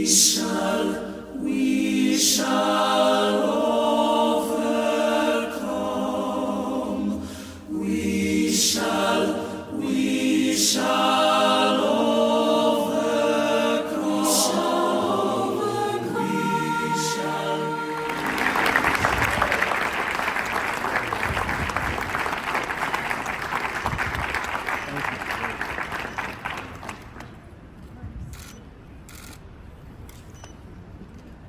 we shall overcome. We shall overcome. We shall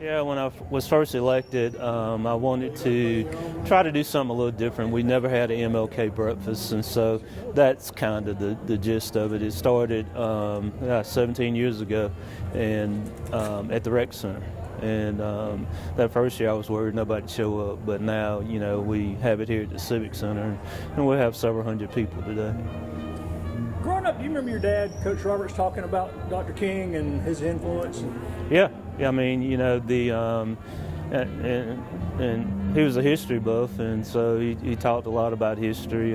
Yeah, when I was first elected, I wanted to try to do something a little different. We never had an MLK breakfast, and so that's kind of the gist of it. It started 17 years ago and at the rec center. And that first year I was worried nobody'd show up, but now, you know, we have it here at the Civic Center, and we'll have several hundred people today. Growing up, do you remember your dad, Coach Roberts, talking about Dr. King and his influence? Yeah, I mean, you know, and he was a history buff, and so he talked a lot about history.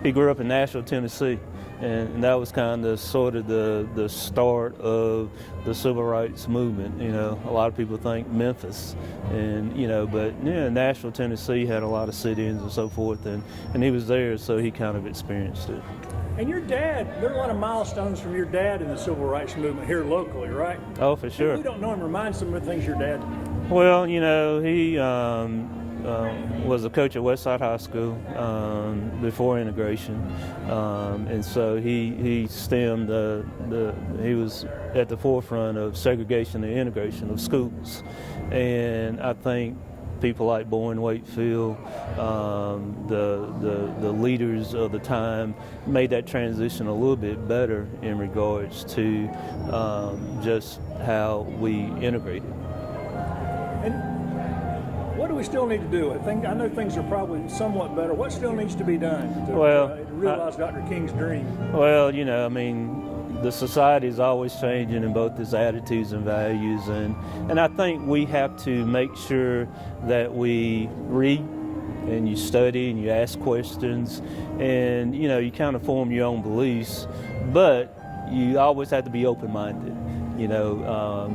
He grew up in Nashville, Tennessee, and that was kind of sort of the start of the civil rights movement. You know, a lot of people think Memphis, and you know, but yeah, Nashville, Tennessee had a lot of sit-ins and so forth, and he was there, so he kind of experienced it. And your dad, there are a lot of milestones from your dad in the civil rights movement here locally, right? Oh, for sure. If we don't know him, remind some of the things your dad did. Well, you know, he was a coach at Westside High School before integration, and so he stemmed he was at the forefront of segregation and integration of schools, and I think people like Bowen Wakefield, the leaders of the time, made that transition a little bit better in regards to just how we integrated. And what do we still need to do? I know things are probably somewhat better. What still needs to be done to realize Dr. King's dream? Well, you know, I mean, the society is always changing in both its attitudes and values, and I think we have to make sure that we read and you study and you ask questions, and you know, you kind of form your own beliefs, but you always have to be open-minded, you know,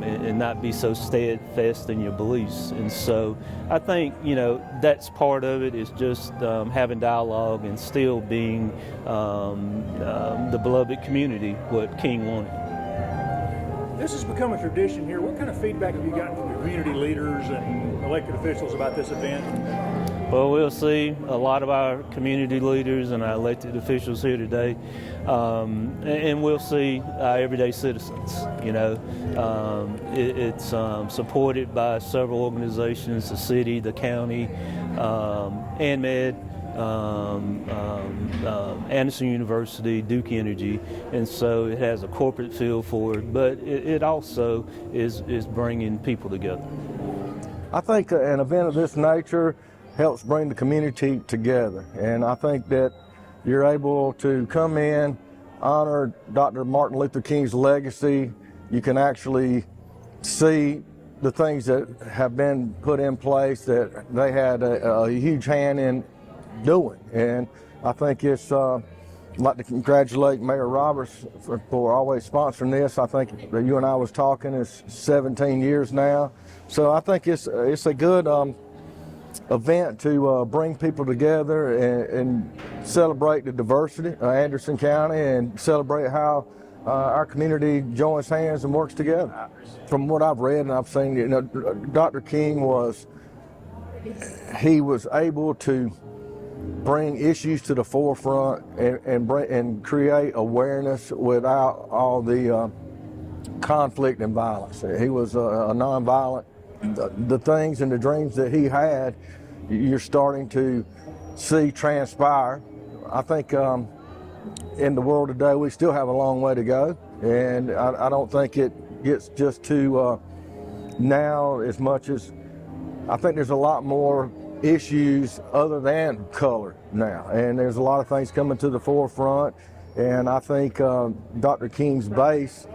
and not be so steadfast in your beliefs. And so I think, you know, that's part of it, is just having dialogue and still being the beloved community, what King wanted. This has become a tradition here. What kind of feedback have you gotten from the community leaders and elected officials about this event? Well, we'll see a lot of our community leaders and our elected officials here today, and we'll see our everyday citizens. You know, it's supported by several organizations: the city, the county, ANMED, Anderson University, Duke Energy, and so it has a corporate feel for it, but it also is bringing people together. I think an event of this nature helps bring the community together, and I think that you're able to come in, honor Dr. Martin Luther King's legacy. You can actually see the things that have been put in place that they had a huge hand in doing, and I think it's I'd like to congratulate Mayor Roberts for always sponsoring this. I think that you and I was talking, it's 17 years now, so I think it's a good event to bring people together and celebrate the diversity of Anderson County and celebrate how our community joins hands and works together. From what I've read and I've seen, you know, Dr. King was able to bring issues to the forefront and create awareness without all the conflict and violence. He was a nonviolent. The things and the dreams that he had, you're starting to see transpire. I think in the world today, we still have a long way to go, and I don't think it gets just to now as much as I think there's a lot more issues other than color now, and there's a lot of things coming to the forefront, and I think Dr. King's base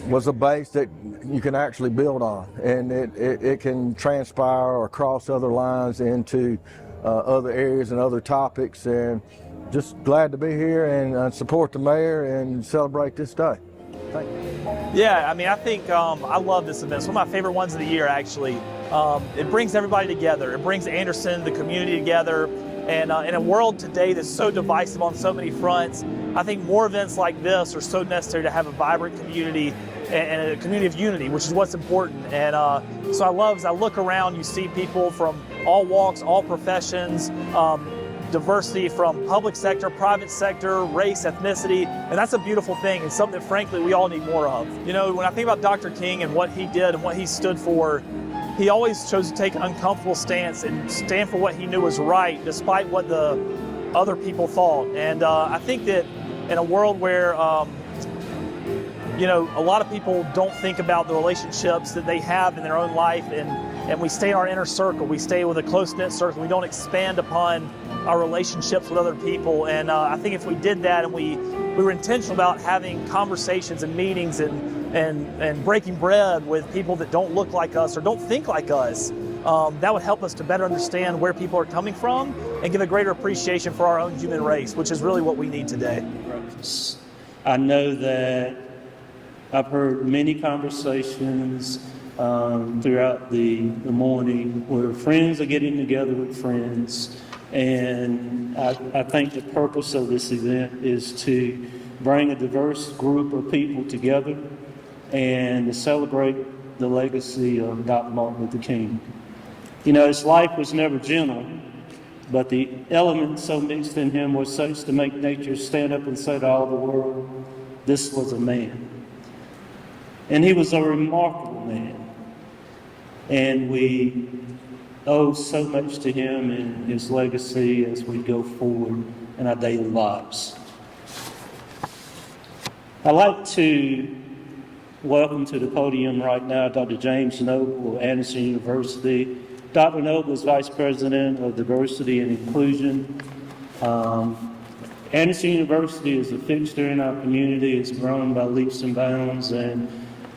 was a base that you can actually build on, and it can transpire or cross other lines into other areas and other topics, and just glad to be here and support the mayor and celebrate this day. Thank you. Yeah, I mean, I think I love this event. It's one of my favorite ones of the year, actually. It brings everybody together. It brings Anderson, the community together. And in a world today that's so divisive on so many fronts, I think more events like this are so necessary to have a vibrant community and a community of unity, which is what's important. And so I love, as I look around, you see people from all walks, all professions, diversity from public sector, private sector, race, ethnicity, and that's a beautiful thing and something that frankly we all need more of. You know, when I think about Dr. King and what he did and what he stood for, he always chose to take an uncomfortable stance and stand for what he knew was right despite what the other people thought. And I think that in a world where you know, a lot of people don't think about the relationships that they have in their own life, and we stay in our inner circle, we stay with a close-knit circle, we don't expand upon our relationships with other people. And I think if we did that and we were intentional about having conversations and meetings and breaking bread with people that don't look like us or don't think like us, that would help us to better understand where people are coming from and give a greater appreciation for our own human race, which is really what we need today. I know that I've heard many conversations throughout the morning where friends are getting together with friends. And I think the purpose of this event is to bring a diverse group of people together and to celebrate the legacy of Dr. Martin Luther King. You know, his life was never gentle, but the elements so mixed in him were such to make nature stand up and say to all the world, this was a man. And he was a remarkable man. And we owe so much to him and his legacy as we go forward in our daily lives. I'd like to welcome to the podium right now Dr. James Noble of Anderson University. Dr. Noble is Vice President of Diversity and Inclusion. Anderson University is a fixture in our community. It's grown by leaps and bounds, and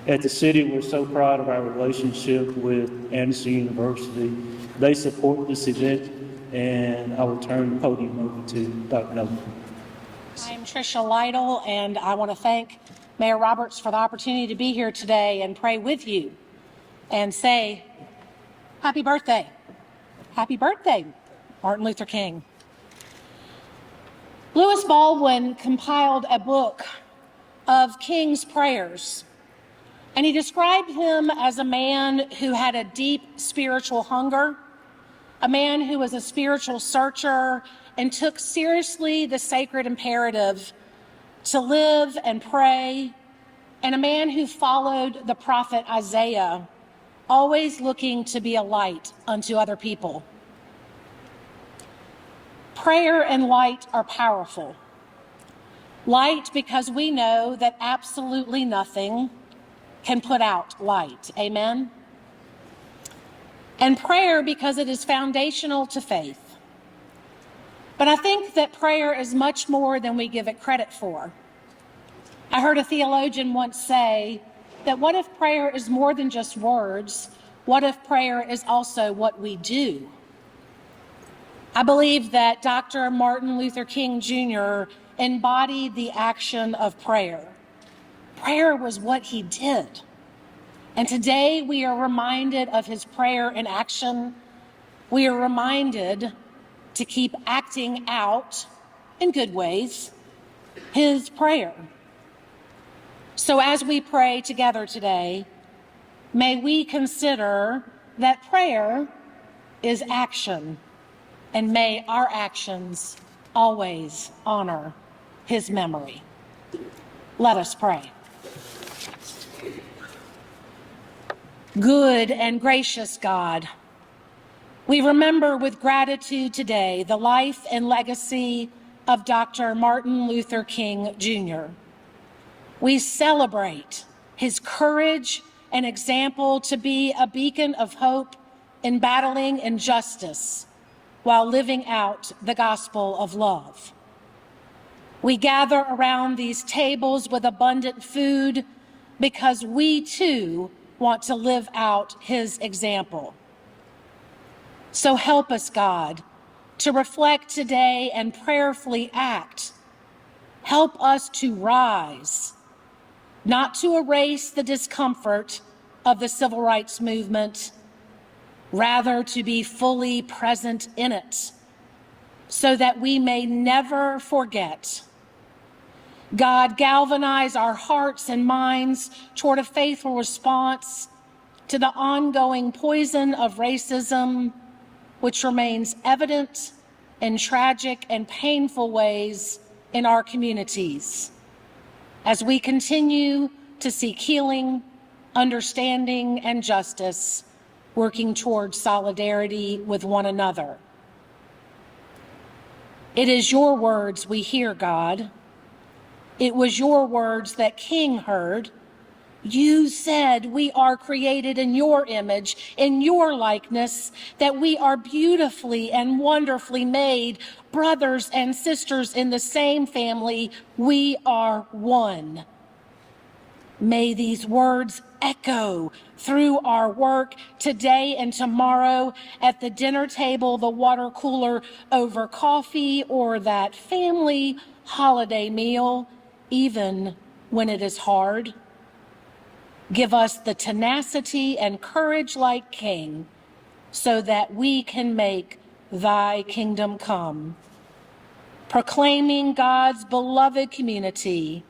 at the city, we're so proud of our relationship with Anderson University. They support this event, and I will turn the podium over to Dr. Noble. I'm Tricia Lytle, and I want to thank Mayor Roberts for the opportunity to be here today and pray with you and say, happy birthday. Happy birthday, Martin Luther King. Lewis Baldwin compiled a book of King's prayers, and he described him as a man who had a deep spiritual hunger, a man who was a spiritual searcher and took seriously the sacred imperative to live and pray, and a man who followed the prophet Isaiah, always looking to be a light unto other people. Prayer and light are powerful. Light because we know that absolutely nothing can put out light. Amen? And prayer because it is foundational to faith. But I think that prayer is much more than we give it credit for. I heard a theologian once say that what if prayer is more than just words? What if prayer is also what we do? I believe that Dr. Martin Luther King Jr. embodied the action of prayer. Prayer was what he did. And today we are reminded of his prayer in action. We are reminded to keep acting out, in good ways, his prayer. So as we pray together today, may we consider that prayer is action, and may our actions always honor his memory. Let us pray. Good and gracious God, we remember with gratitude today the life and legacy of Dr. Martin Luther King Jr. We celebrate his courage and example to be a beacon of hope in battling injustice while living out the gospel of love. We gather around these tables with abundant food because we too want to live out his example. So help us, God, to reflect today and prayerfully act. Help us to rise not to erase the discomfort of the civil rights movement, rather to be fully present in it, so that we may never forget. God, galvanize our hearts and minds toward a faithful response to the ongoing poison of racism, which remains evident in tragic and painful ways in our communities, as we continue to seek healing, understanding, and justice, working towards solidarity with one another. It is your words we hear, God. It was your words that King heard. You said we are created in your image, in your likeness, that we are beautifully and wonderfully made, brothers and sisters in the same family. We are one. May these words echo through our work today and tomorrow at the dinner table, the water cooler over coffee, or that family holiday meal, even when it is hard. Give us the tenacity and courage like King, so that we can make thy kingdom come. Proclaiming God's beloved community,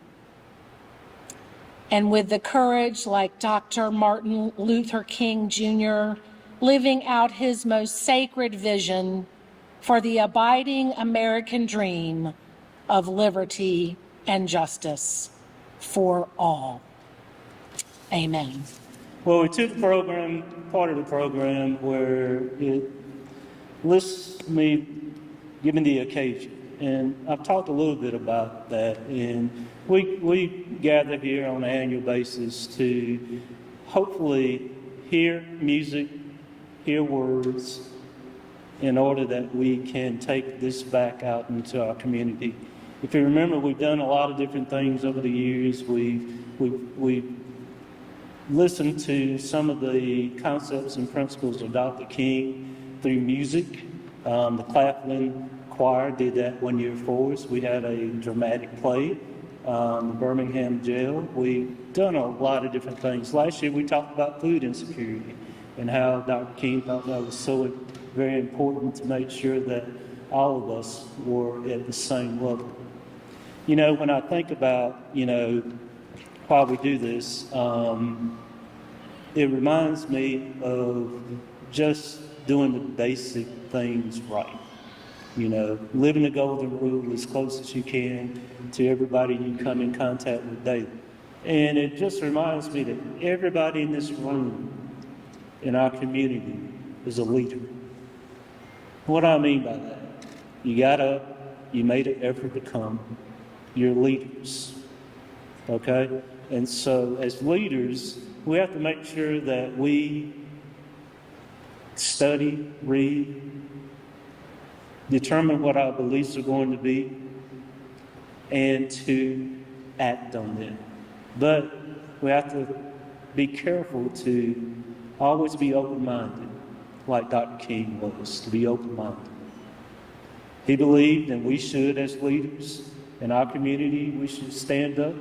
and with the courage like Dr. Martin Luther King Jr., living out his most sacred vision for the abiding American dream of liberty and justice for all. Amen. Well, we took part of the program where it lists me given the occasion. And I've talked a little bit about that. And we gather here on an annual basis to hopefully hear music, hear words, in order that we can take this back out into our community. If you remember, we've done a lot of different things over the years. We've listened to some of the concepts and principles of Dr. King through music. The Claflin Choir did that one year for us. We had a dramatic play, the Birmingham Jail. We've done a lot of different things. Last year we talked about food insecurity and how Dr. King thought that was so very important to make sure that all of us were at the same level. You know, when I think about, why we do this, it reminds me of just doing the basic things right. Living the golden rule as close as you can to everybody you come in contact with daily. And it just reminds me that everybody in this room, in our community, is a leader. What do I mean by that? You got up, you made an effort to come, you're leaders, okay? And so as leaders, we have to make sure that we study, read, determine what our beliefs are going to be, and to act on them. But we have to be careful to always be open-minded, like Dr. King was, to be open-minded. He believed, and we should as leaders in our community, we should stand up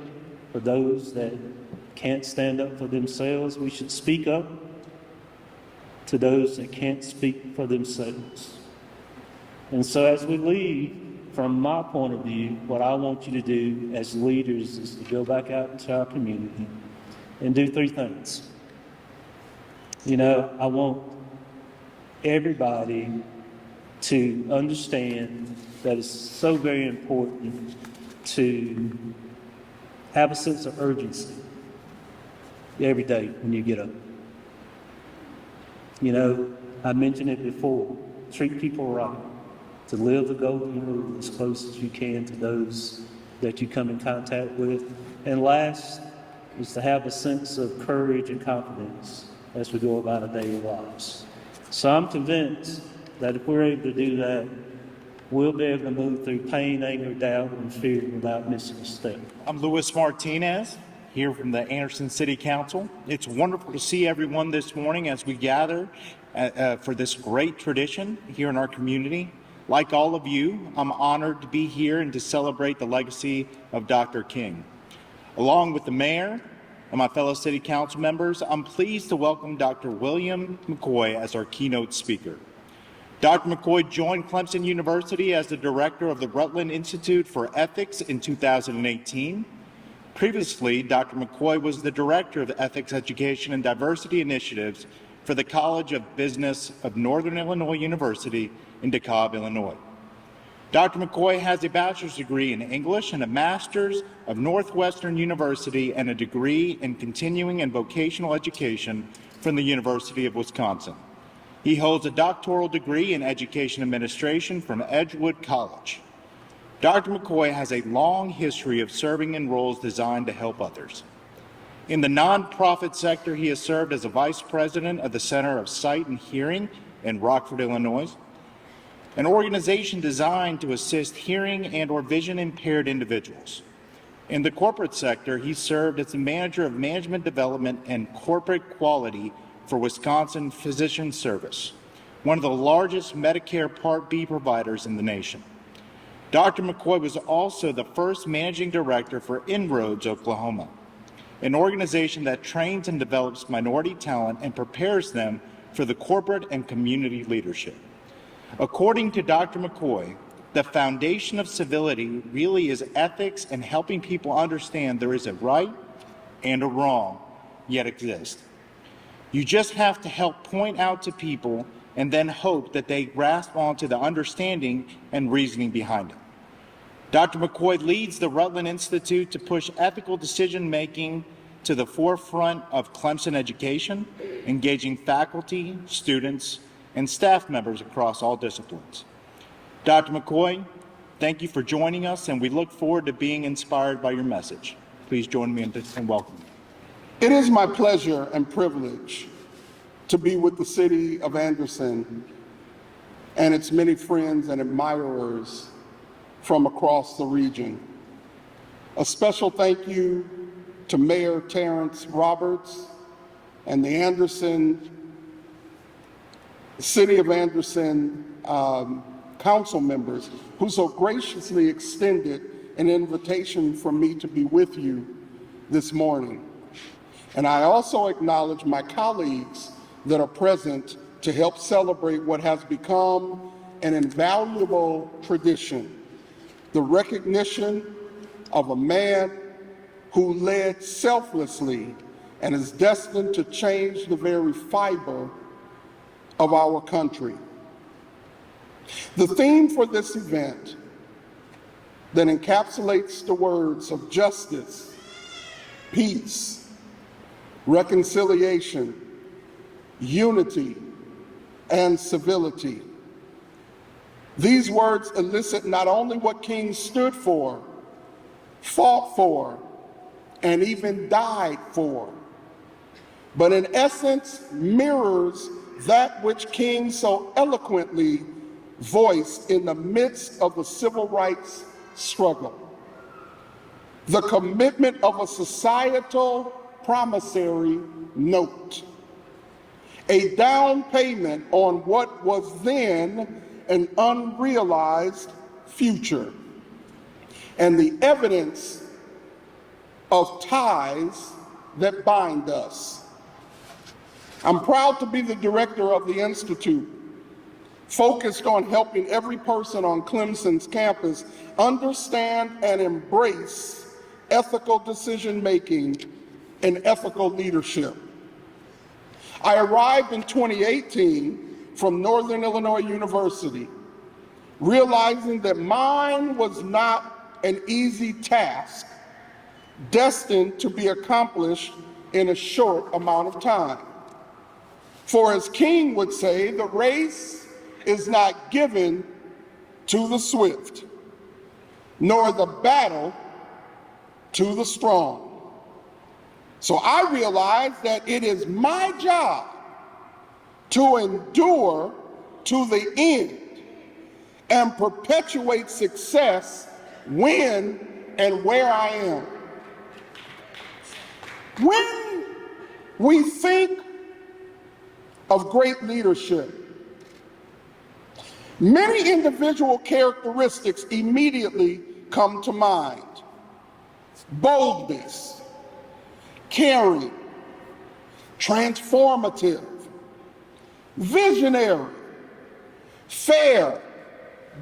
for those that can't stand up for themselves. We should speak up to those that can't speak for themselves. And so as we leave, from my point of view, what I want you to do as leaders is to go back out into our community and do three things. I want everybody to understand that it's so very important to have a sense of urgency every day when you get up. I mentioned it before, treat people right, to live the golden rule as close as you can to those that you come in contact with. And last is to have a sense of courage and confidence as we go about our daily lives. So I'm convinced that if we're able to do that, we'll be able to move through pain, anger, doubt, and fear without missing a step. I'm Luis Martinez, here from the Anderson City Council. It's wonderful to see everyone this morning as we gather for this great tradition here in our community. Like all of you, I'm honored to be here and to celebrate the legacy of Dr. King. Along with the mayor and my fellow city council members, I'm pleased to welcome Dr. William McCoy as our keynote speaker. Dr. McCoy joined Clemson University as the director of the Rutland Institute for Ethics in 2018. Previously, Dr. McCoy was the director of Ethics Education and Diversity Initiatives for the College of Business of Northern Illinois University in DeKalb, Illinois. Dr. McCoy has a bachelor's degree in English and a master's of Northwestern University and a degree in continuing and vocational education from the University of Wisconsin. He holds a doctoral degree in education administration from Edgewood College. Dr. McCoy has a long history of serving in roles designed to help others. In the nonprofit sector, he has served as a vice president of the Center of Sight and Hearing in Rockford, Illinois, an organization designed to assist hearing and or vision impaired individuals. In the corporate sector, he served as the manager of management development and corporate quality for Wisconsin Physician Service, one of the largest Medicare Part B providers in the nation. Dr. McCoy was also the first managing director for Inroads, Oklahoma, an organization that trains and develops minority talent and prepares them for the corporate and community leadership. According to Dr. McCoy, the foundation of civility really is ethics and helping people understand there is a right and a wrong, yet exist. You just have to help point out to people and then hope that they grasp onto the understanding and reasoning behind it. Dr. McCoy leads the Rutland Institute to push ethical decision-making to the forefront of Clemson education, engaging faculty, students, and staff members across all disciplines. Dr. McCoy, thank you for joining us, and we look forward to being inspired by your message. Please join me in welcoming. It is my pleasure and privilege to be with the city of Anderson and its many friends and admirers from across the region. A special thank you to Mayor Terence Roberts and the City of Anderson council members who so graciously extended an invitation for me to be with you this morning. And I also acknowledge my colleagues that are present to help celebrate what has become an invaluable tradition, the recognition of a man who led selflessly and is destined to change the very fiber of our country. The theme for this event that encapsulates the words of justice, peace, reconciliation, unity, and civility. These words elicit not only what King stood for, fought for, and even died for, but in essence mirrors that which King so eloquently voiced in the midst of the civil rights struggle. The commitment of a societal promissory note, a down payment on what was then an unrealized future, and the evidence of ties that bind us. I'm proud to be the director of the Institute, focused on helping every person on Clemson's campus understand and embrace ethical decision-making and ethical leadership. I arrived in 2018 from Northern Illinois University, realizing that mine was not an easy task, destined to be accomplished in a short amount of time. For as King would say, the race is not given to the swift, nor the battle to the strong. So I realized that it is my job to endure to the end and perpetuate success when and where I am. When we think of great leadership, many individual characteristics immediately come to mind. boldness, caring, transformative, visionary, fair,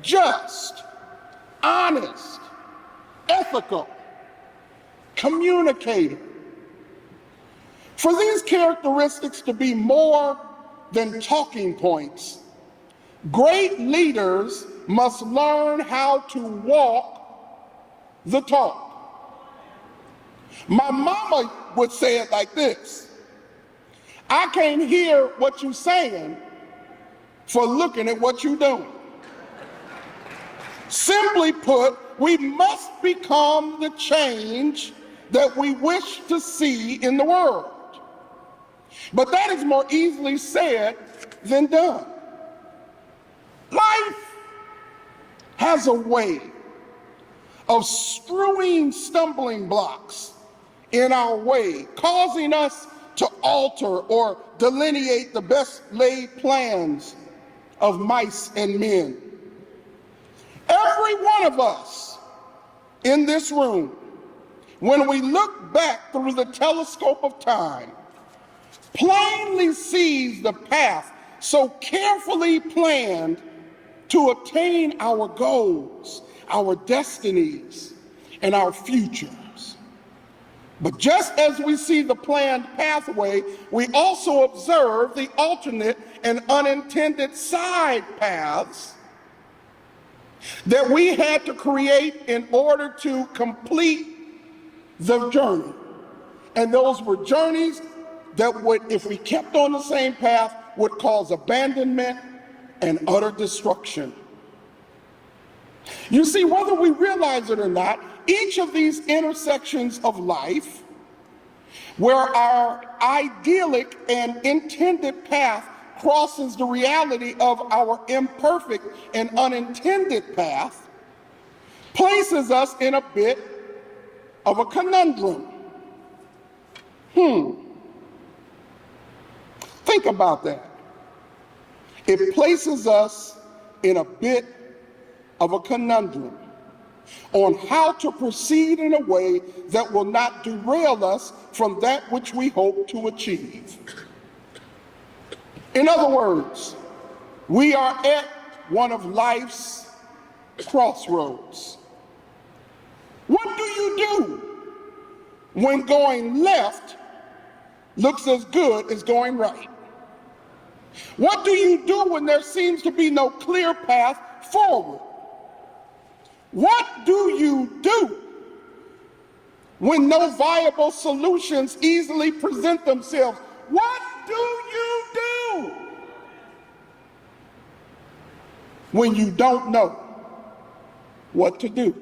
just, honest, ethical, communicator. For these characteristics to be more than talking points, great leaders must learn how to walk the talk. My mama would say it like this: I can't hear what you're saying for looking at what you're doing. Simply put, we must become the change that we wish to see in the world. But that is more easily said than done. Life has a way of strewing stumbling blocks in our way, causing us to alter or delineate the best laid plans of mice and men. Every one of us in this room, when we look back through the telescope of time, plainly sees the path so carefully planned to attain our goals, our destinies, and our futures. But just as we see the planned pathway, we also observe the alternate and unintended side paths that we had to create in order to complete the journey. And those were journeys that would, if we kept on the same path, would cause abandonment and utter destruction. You see, whether we realize it or not, each of these intersections of life, where our idyllic and intended path crosses the reality of our imperfect and unintended path, places us in a bit of a conundrum. Think about that. It places us in a bit of a conundrum on how to proceed in a way that will not derail us from that which we hope to achieve. In other words, we are at one of life's crossroads. What do you do when going left looks as good as going right? What do you do when there seems to be no clear path forward? What do you do when no viable solutions easily present themselves? What do you do when you don't know what to do?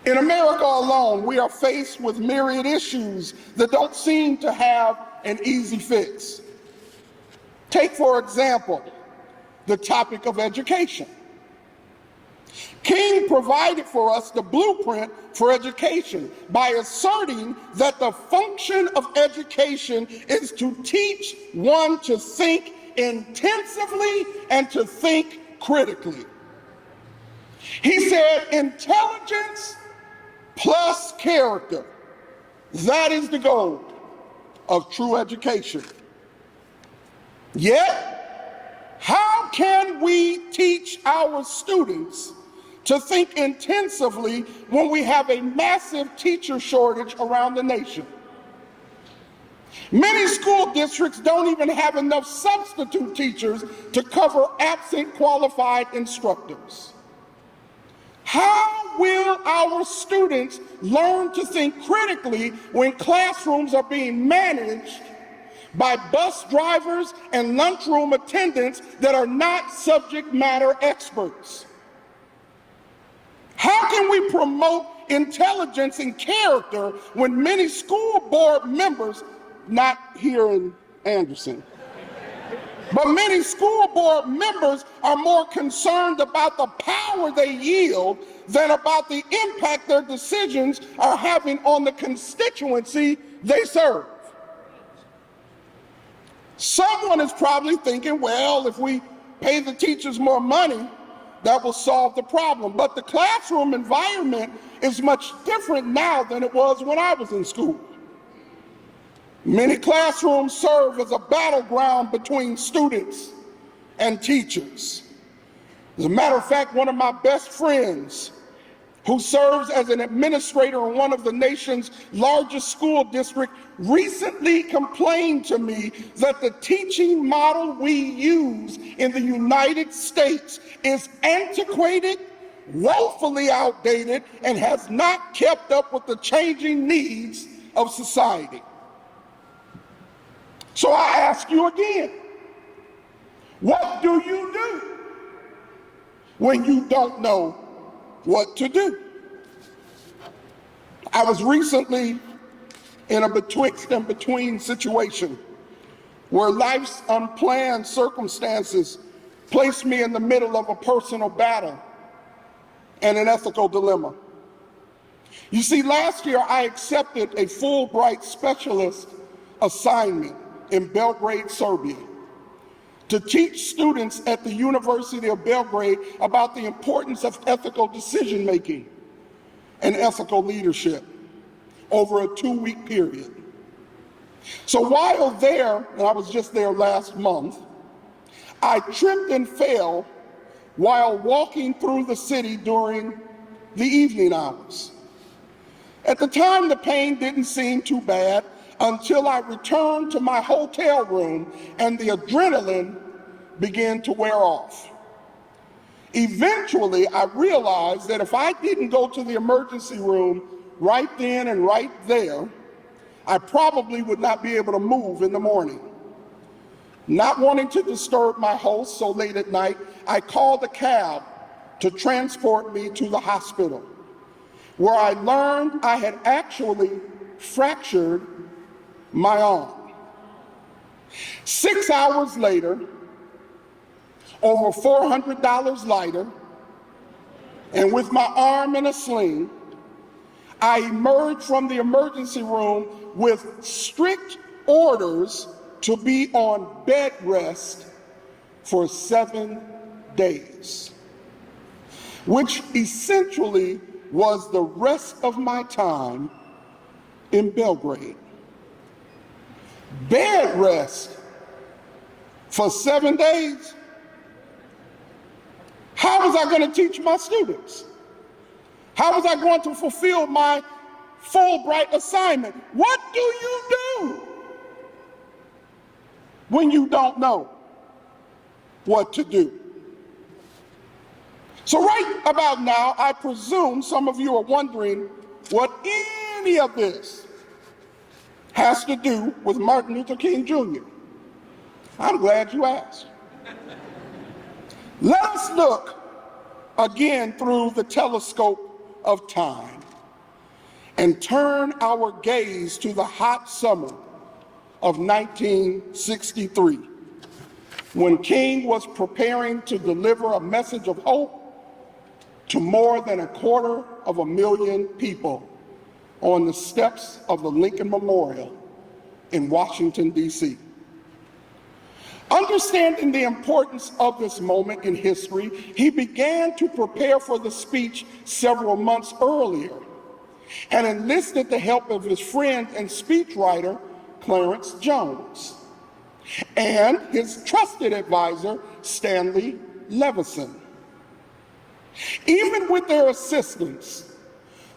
In America alone, we are faced with myriad issues that don't seem to have an easy fix. Take, for example, the topic of education. King provided for us the blueprint for education by asserting that the function of education is to teach one to think intensively and to think critically. He said, intelligence plus character, that is the goal of true education. Yet, how can we teach our students to think intensively when we have a massive teacher shortage around the nation? Many school districts don't even have enough substitute teachers to cover absent qualified instructors. How will our students learn to think critically when classrooms are being managed by bus drivers and lunchroom attendants that are not subject matter experts? How can we promote intelligence and character when many school board members, not here in Anderson, but many school board members are more concerned about the power they yield than about the impact their decisions are having on the constituency they serve? Someone is probably thinking, well, if we pay the teachers more money, that will solve the problem. But the classroom environment is much different now than it was when I was in school. Many classrooms serve as a battleground between students and teachers. As a matter of fact, one of my best friends, who serves as an administrator in one of the nation's largest school districts, recently complained to me that the teaching model we use in the United States is antiquated, woefully outdated, and has not kept up with the changing needs of society. So I ask you again, what do you do when you don't know what to do? I was recently in a betwixt and between situation where life's unplanned circumstances placed me in the middle of a personal battle and an ethical dilemma. You see, last year I accepted a Fulbright specialist assignment in Belgrade, Serbia, to teach students at the University of Belgrade about the importance of ethical decision-making and ethical leadership over a 2-week period. So while there, and I was just there last month, I tripped and fell while walking through the city during the evening hours. At the time, the pain didn't seem too bad until I returned to my hotel room and the adrenaline began to wear off. Eventually, I realized that if I didn't go to the emergency room right then and right there, I probably would not be able to move in the morning. Not wanting to disturb my host so late at night, I called a cab to transport me to the hospital, where I learned I had actually fractured my arm. 6 hours later, over $400 lighter, and with my arm in a sling, I emerged from the emergency room with strict orders to be on bed rest for 7 days, which essentially was the rest of my time in Belgrade. Bed rest for 7 days? How was I going to teach my students? How was I going to fulfill my Fulbright assignment? What do you do when you don't know what to do? So right about now, I presume some of you are wondering what any of this has to do with Martin Luther King Jr. I'm glad you asked. Let us look again through the telescope of time and turn our gaze to the hot summer of 1963, when King was preparing to deliver a message of hope to more than 250,000 people on the steps of the Lincoln Memorial in Washington, D.C. Understanding the importance of this moment in history, he began to prepare for the speech several months earlier and enlisted the help of his friend and speechwriter, Terence Jones, and his trusted advisor, Stanley Levison. Even with their assistance,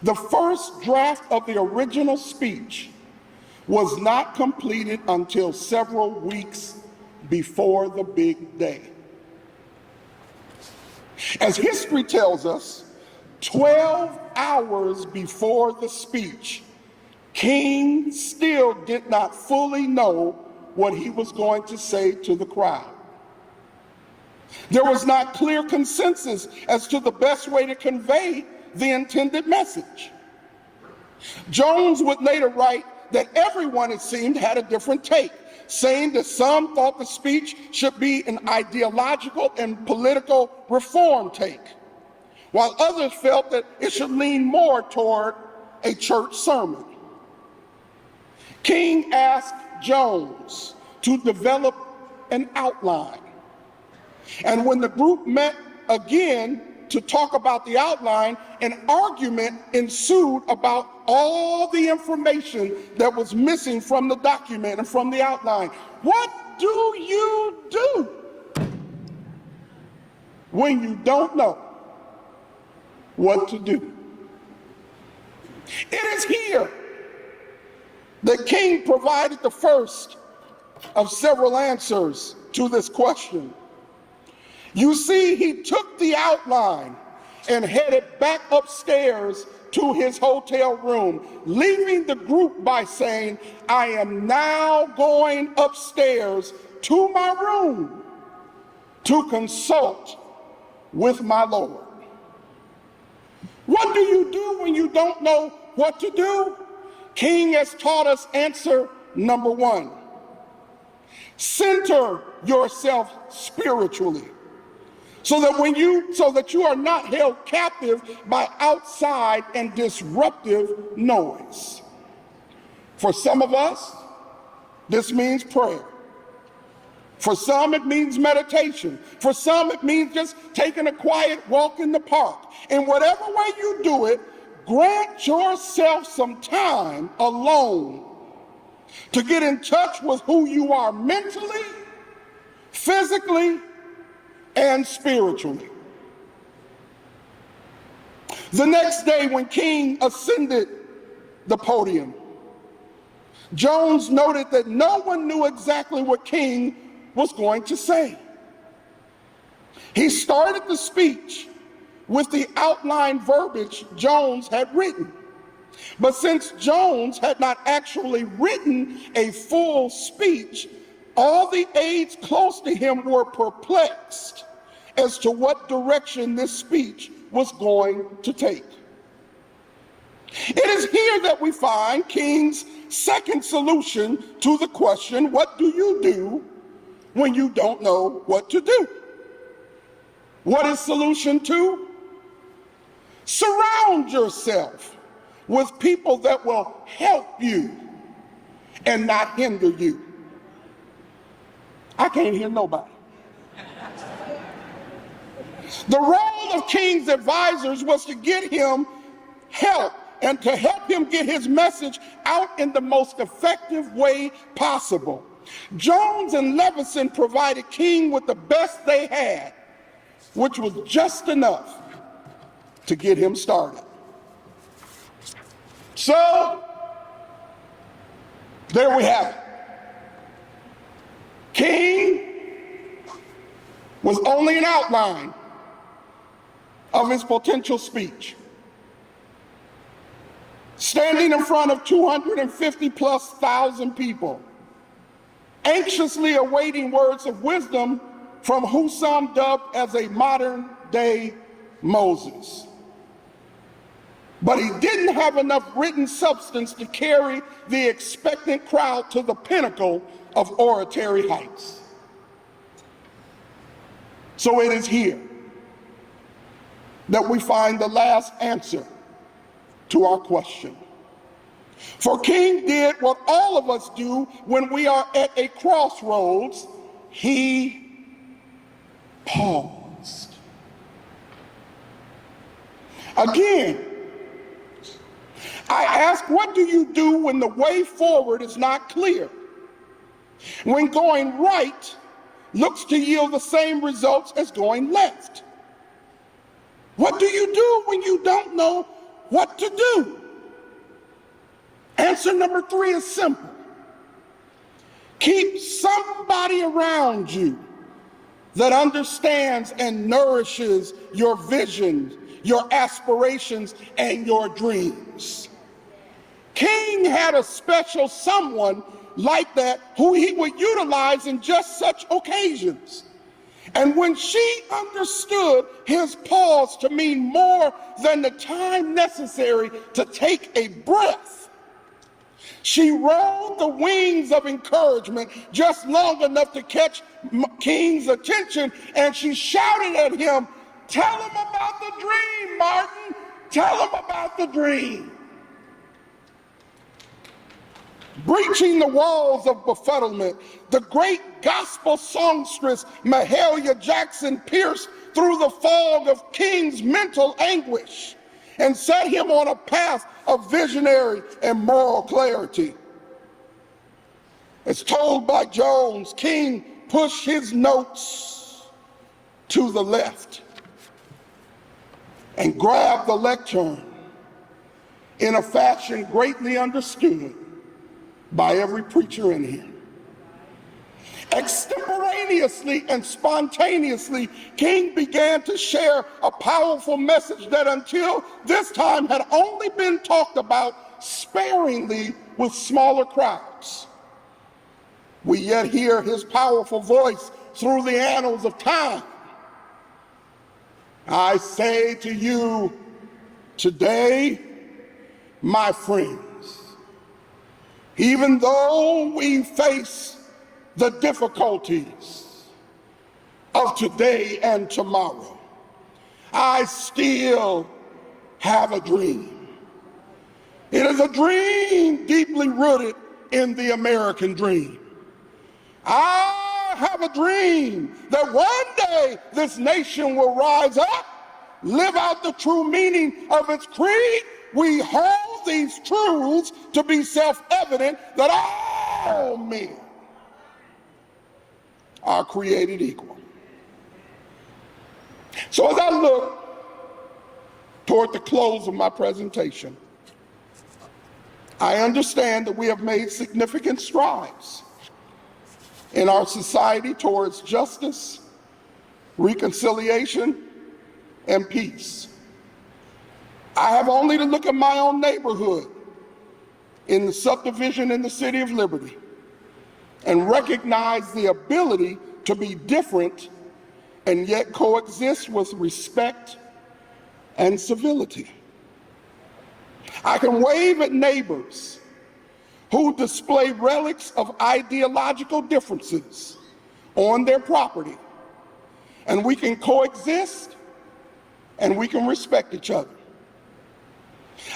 the first draft of the original speech was not completed until several weeks before the big day. As history tells us, 12 hours before the speech, King still did not fully know what he was going to say to the crowd. There was not clear consensus as to the best way to convey the intended message. Jones would later write that everyone, it seemed, had a different take, saying that some thought the speech should be an ideological and political reform take, while others felt that it should lean more toward a church sermon. King asked Jones to develop an outline, and when the group met again to talk about the outline, an argument ensued about all the information that was missing from the document and from the outline. What do you do when you don't know what to do? It is here that King provided the first of several answers to this question. You see, he took the outline and headed back upstairs to his hotel room, leaving the group by saying, I am now going upstairs to my room to consult with my Lord. What do you do when you don't know what to do? King has taught us answer number one. Center yourself spiritually so that you are not held captive by outside and disruptive noise. For some of us, this means prayer. For some, it means meditation. For some, it means just taking a quiet walk in the park. In whatever way you do it, grant yourself some time alone to get in touch with who you are mentally, physically, and spiritually. The next day, when King ascended the podium, Jones noted that no one knew exactly what King was going to say. He started the speech with the outline verbiage Jones had written. But since Jones had not actually written a full speech, all the aides close to him were perplexed as to what direction this speech was going to take. It is here that we find King's second solution to the question, what do you do when you don't know what to do? What is solution two? Surround yourself with people that will help you and not hinder you. I can't hear nobody. The role of King's advisors was to get him help and to help him get his message out in the most effective way possible. Jones and Levison provided King with the best they had, which was just enough to get him started. So, there we have it. King was only an outline of his potential speech. Standing in front of 250,000+ people, anxiously awaiting words of wisdom from who some dubbed as a modern-day Moses. But he didn't have enough written substance to carry the expectant crowd to the pinnacle of oratory heights. So it is here that we find the last answer to our question. For King did what all of us do when we are at a crossroads. He paused. Again, I ask, what do you do when the way forward is not clear? When going right looks to yield the same results as going left? What do you do when you don't know what to do? Answer number 3 is simple. Keep somebody around you that understands and nourishes your vision, your aspirations, and your dreams. King had a special someone like that who he would utilize in just such occasions. And when she understood his pause to mean more than the time necessary to take a breath, she rode the wings of encouragement just long enough to catch King's attention, and she shouted at him, "Tell him about the dream, Martin. Tell him about the dream." Breaching the walls of befuddlement, the great gospel songstress Mahalia Jackson pierced through the fog of King's mental anguish and set him on a path of visionary and moral clarity. As told by Jones, King pushed his notes to the left and grabbed the lectern in a fashion greatly understood by every preacher in here. Extemporaneously and spontaneously, King began to share a powerful message that until this time had only been talked about sparingly with smaller crowds. We yet hear his powerful voice through the annals of time. I say to you today, my friends, even though we face the difficulties of today and tomorrow, I still have a dream. It is a dream deeply rooted in the American dream. I have a dream that one day this nation will rise up, live out the true meaning of its creed. We hold these truths to be self-evident that all men are created equal. So as I look toward the close of my presentation, I understand that we have made significant strides in our society towards justice, reconciliation, and peace. I have only to look at my own neighborhood in the subdivision in the city of Liberty and recognize the ability to be different and yet coexist with respect and civility. I can wave at neighbors who display relics of ideological differences on their property, and we can coexist and we can respect each other.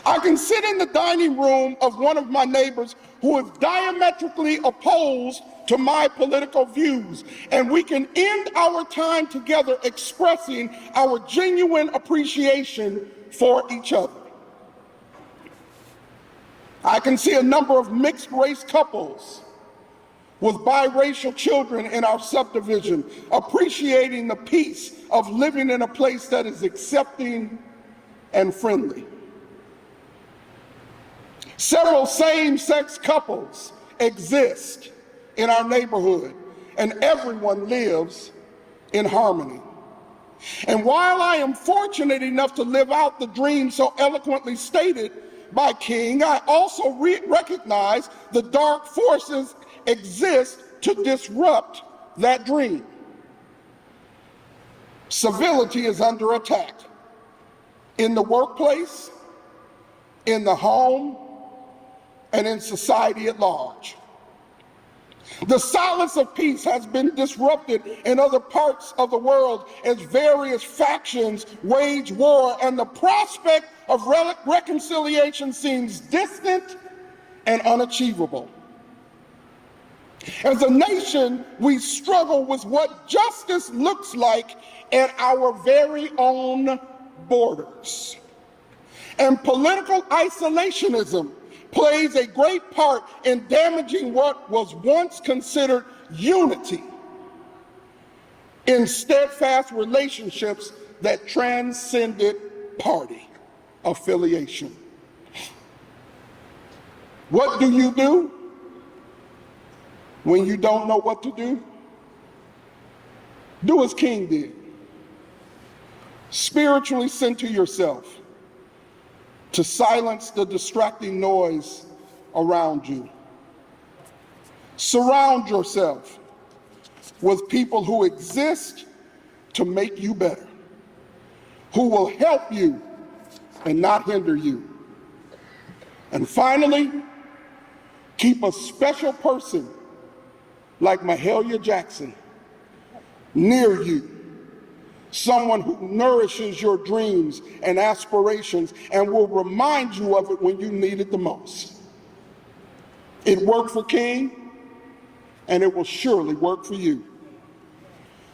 I can sit in the dining room of one of my neighbors who is diametrically opposed to my political views, and we can end our time together expressing our genuine appreciation for each other. I can see a number of mixed-race couples with biracial children in our subdivision appreciating the peace of living in a place that is accepting and friendly. Several same-sex couples exist in our neighborhood, and everyone lives in harmony. And while I am fortunate enough to live out the dream so eloquently stated by King, I also recognize the dark forces exist to disrupt that dream. Civility is under attack in the workplace, in the home, and in society at large. The silence of peace has been disrupted in other parts of the world as various factions wage war, and the prospect of reconciliation seems distant and unachievable. As a nation, we struggle with what justice looks like at our very own borders. And political isolationism plays a great part in damaging what was once considered unity in steadfast relationships that transcended party affiliation. What do you do when you don't know what to do? Do as King did. Spiritually center yourself to silence the distracting noise around you. Surround yourself with people who exist to make you better, who will help you and not hinder you. And finally, keep a special person like Mahalia Jackson near you, someone who nourishes your dreams and aspirations and will remind you of it when you need it the most. It worked for King, and it will surely work for you.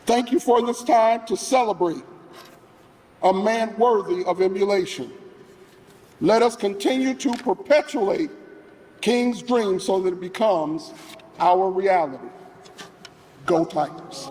Thank you for this time to celebrate a man worthy of emulation. Let us continue to perpetuate King's dream so that it becomes our reality. Go Tigers.